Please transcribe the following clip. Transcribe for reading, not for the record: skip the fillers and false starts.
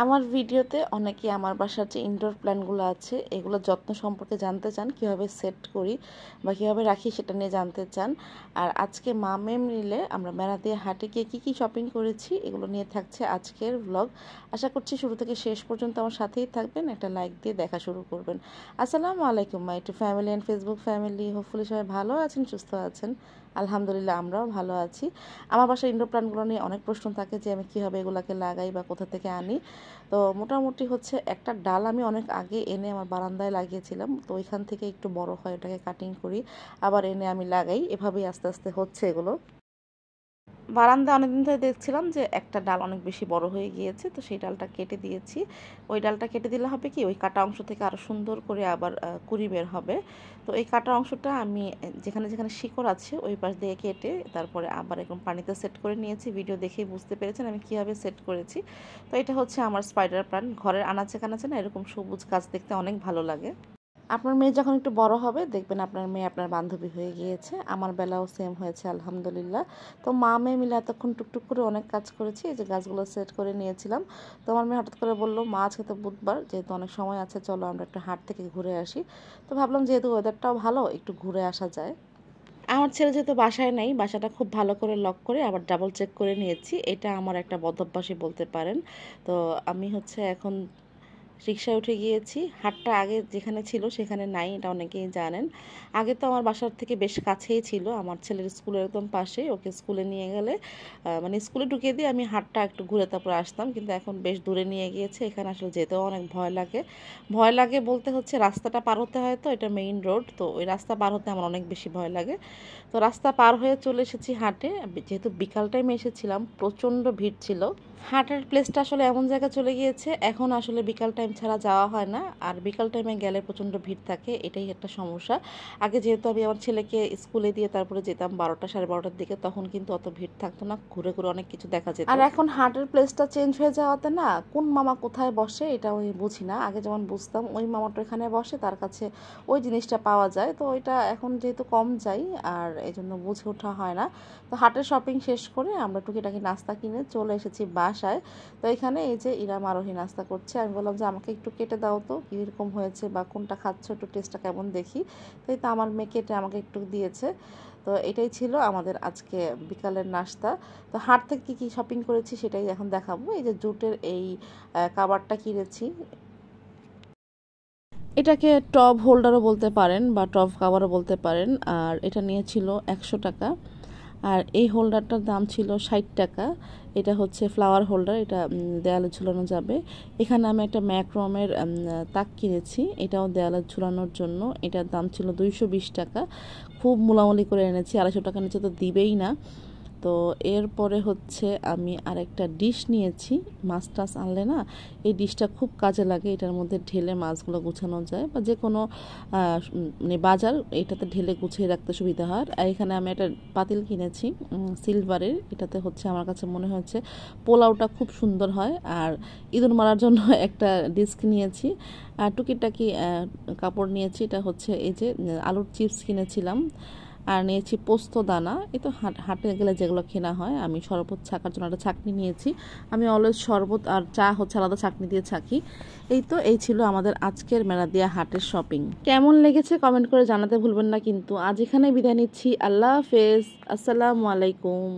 আমার ভিডিওতে অনেকে আমার বাসার যে ইনডোর প্ল্যান্টগুলো আছে এগুলো যত্ন সম্পর্কে জানতে চান, কীভাবে সেট করি বা কীভাবে রাখি সেটা নিয়ে জানতে চান। আর আজকে মা মেয়ে মিলে আমরা মেলাদিয়া হাটে গিয়ে কী শপিং করেছি এগুলো নিয়ে থাকছে আজকের ব্লগ। আশা করছি শুরু থেকে শেষ পর্যন্ত আমার সাথেই থাকবেন, একটা লাইক দিয়ে দেখা শুরু করবেন। আসসালামু আলাইকুম my to family and Facebook family, hopefully সবাই ভালো আছেন, সুস্থ আছেন। আলহামদুলিল্লাহ আমরাও ভালো আছি। আমার বাসায় ইনডোর প্ল্যান্টগুলো নিয়ে অনেক প্রশ্ন থাকে যে আমি কীভাবে এগুলোকে লাগাই বা কোথা থেকে আনি। তো মোটামুটি হচ্ছে একটা ডাল আমি অনেক আগে এনে আমার বারান্দায় লাগিয়েছিলাম, তো ওইখান থেকে একটু বড় হয় ওটাকে কাটিং করি, আবার এনে আমি লাগাই, এভাবেই আস্তে আস্তে হচ্ছে এগুলো। বারান্দা অনেকদিন ধরে দেখছিলাম যে একটা ডাল অনেক বেশি বড় হয়ে গিয়েছে, তো সেই ডালটা কেটে দিয়েছি। ওই ডালটা কেটে দিলে হবে কি, ওই কাটা অংশ থেকে আরও সুন্দর করে আবার কুঁড়ি বের হবে। তো এই কাটা অংশটা আমি যেখানে যেখানে শিকড় আছে ওই পাশ দিয়ে কেটে তারপরে আবার একদম পানিতে সেট করে নিয়েছি। ভিডিও দেখেই বুঝতে পেরেছেন আমি কীভাবে সেট করেছি। তো এটা হচ্ছে আমার স্পাইডার প্ল্যান্ট। ঘরের আনাচে কানাচে না এরকম সবুজ গাছ দেখতে অনেক ভালো লাগে। আপনার মেয়ে যখন একটু বড় হবে দেখবেন আপনার মেয়ে আপনার বান্ধবী হয়ে গিয়েছে। আমার বেলাও সেম হয়েছে আলহামদুলিল্লাহ। তো মা মেয়ে মিলে এতক্ষণ টুকটুক করে অনেক কাজ করেছি, এই যে গাছগুলো সেট করে নিয়েছিলাম। তো আমার মেয়ে হঠাৎ করে বললো, মা আজকে তো বুধবার, যেহেতু অনেক সময় আছে, চলো আমরা একটু হাট থেকে ঘুরে আসি। তো ভাবলাম যেহেতু ওয়েদারটাও ভালো, একটু ঘুরে আসা যায়। আমার ছেলে যেহেতু বাসায় নেই, বাসাটা খুব ভালো করে লক করে আবার ডাবল চেক করে নিয়েছি। এটা আমার একটা বদ অভ্যাসই বলতে পারেন। তো আমি হচ্ছে এখন রিকশায় উঠে গিয়েছি। হাটটা আগে যেখানে ছিল সেখানে নাই, এটা অনেকেই জানেন। আগে তো আমার বাসার থেকে বেশ কাছেই ছিল, আমার ছেলের স্কুলের একদম পাশে। ওকে স্কুলে নিয়ে গেলে মানে স্কুলে ঢুকিয়ে দিয়ে আমি হাটটা একটু ঘুরে তারপর আসতাম, কিন্তু এখন বেশ দূরে নিয়ে গিয়েছে। এখানে আসলে যেতেও অনেক ভয় লাগে। ভয় লাগে বলতে হচ্ছে রাস্তাটা পার হতে হয়, তো এটা মেইন রোড, তো ওই রাস্তা পার হতে আমার অনেক বেশি ভয় লাগে। তো রাস্তা পার হয়ে চলে এসেছি হাটে। যেহেতু বিকাল টাইমে এসেছিলাম, প্রচণ্ড ভিড় ছিল। হাটের প্লেসটা আসলে এমন জায়গায় চলে গিয়েছে এখন আসলে বিকাল টাইম ছাড়া যাওয়া হয় না, আর বিকাল টাইমে গেলে প্রচণ্ড ভিড় থাকে, এটাই একটা সমস্যা। আগে যেহেতু আমি আমার ছেলেকে স্কুলে দিয়ে তারপরে যেতাম 12টা সাড়ে 12টার দিকে, তখন কিন্তু অত ভিড় থাকতো না, ঘুরে ঘুরে অনেক কিছু দেখা যেত। আর এখন হাটের প্লেসটা চেঞ্জ হয়ে যাওয়াতে না কোন মামা কোথায় বসে এটা আমি বুঝি না। আগে যেমন বুঝতাম ওই মামাটা এখানে বসে, তার কাছে ওই জিনিসটা পাওয়া যায়, তো ওইটা এখন যেহেতু কম যাই আর এই জন্য বুঝে ওঠা হয় না। তো হাটের শপিং শেষ করে আমরা টুকিটাকি নাস্তা কিনে চলে এসেছি বাসায়। তো এখানে এই যে ইরাম আরোহী নাস্তা করছে, আমি বললাম যে আমাকে একটু কেটে দাও তো কীরকম হয়েছে বা কোনটা খাচ্ছ একটু টেস্টটা কেমন দেখি। তাই তো আমার মেয়ে কেটে আমাকে একটু দিয়েছে। তো এটাই ছিল আমাদের আজকে বিকালের নাস্তা। তো হাট থেকে কী শপিং করেছি সেটাই এখন দেখাবো। এই যে জুটের এই কাবারটা কিনেছি, এটাকে টব হোল্ডারও বলতে পারেন বা টব কাভারও বলতে পারেন। আর এটা নিয়েছিল 100 টাকা। আর এই হোল্ডারটার দাম ছিল 60 টাকা। এটা হচ্ছে ফ্লাওয়ার হোল্ডার, এটা দেয়ালে ঝুলানো যাবে। এখানে আমি একটা ম্যাক্রমের তাক কিনেছি, এটাও দেয়ালে ঝুলানোর জন্য। এটার দাম ছিল 220 টাকা। খুব মুলামুলি করে এনেছি, 250 টাকা নিচে তো দিবেই না। তো এরপরে হচ্ছে আমি আরেকটা ডিশ নিয়েছি। মাছ টাছ আনলে না এই ডিশটা খুব কাজে লাগে, এটার মধ্যে ঢেলে মাছগুলো গুছানো যায়, বা যে কোনো মানে বাজার এটাতে ঢেলে গুছিয়ে রাখতে সুবিধা হয়। আর এখানে আমি একটা পাতিল কিনেছি সিলভারের, এটাতে হচ্ছে আমার কাছে মনে হচ্ছে পোলাওটা খুব সুন্দর হয়। আর ইঁদুর মারার জন্য একটা ডিস্ক নিয়েছি। আর টুকিটাকি কাপড় নিয়েছি, এটা হচ্ছে এই যে আলুর চিপস কিনেছিলাম। আর নিয়েছি পোস্ত দানা, এই তো হাটে গেলে যেগুলো কেনা হয়। আমি শরবত ছাকার জন্য একটা ছাঁকনি নিয়েছি। আমি অলওয়েজ শরবত আর চা হচ্ছে আলাদা ছাঁকনি দিয়ে ছাঁকি। এই তো এই ছিল আমাদের আজকের মেলাদিয়া হাটের শপিং। কেমন লেগেছে কমেন্ট করে জানাতে ভুলবেন না কিন্তু। আজ এখানেই বিদায় নিচ্ছি। আল্লাহ হাফেজ, আসসালামু আলাইকুম।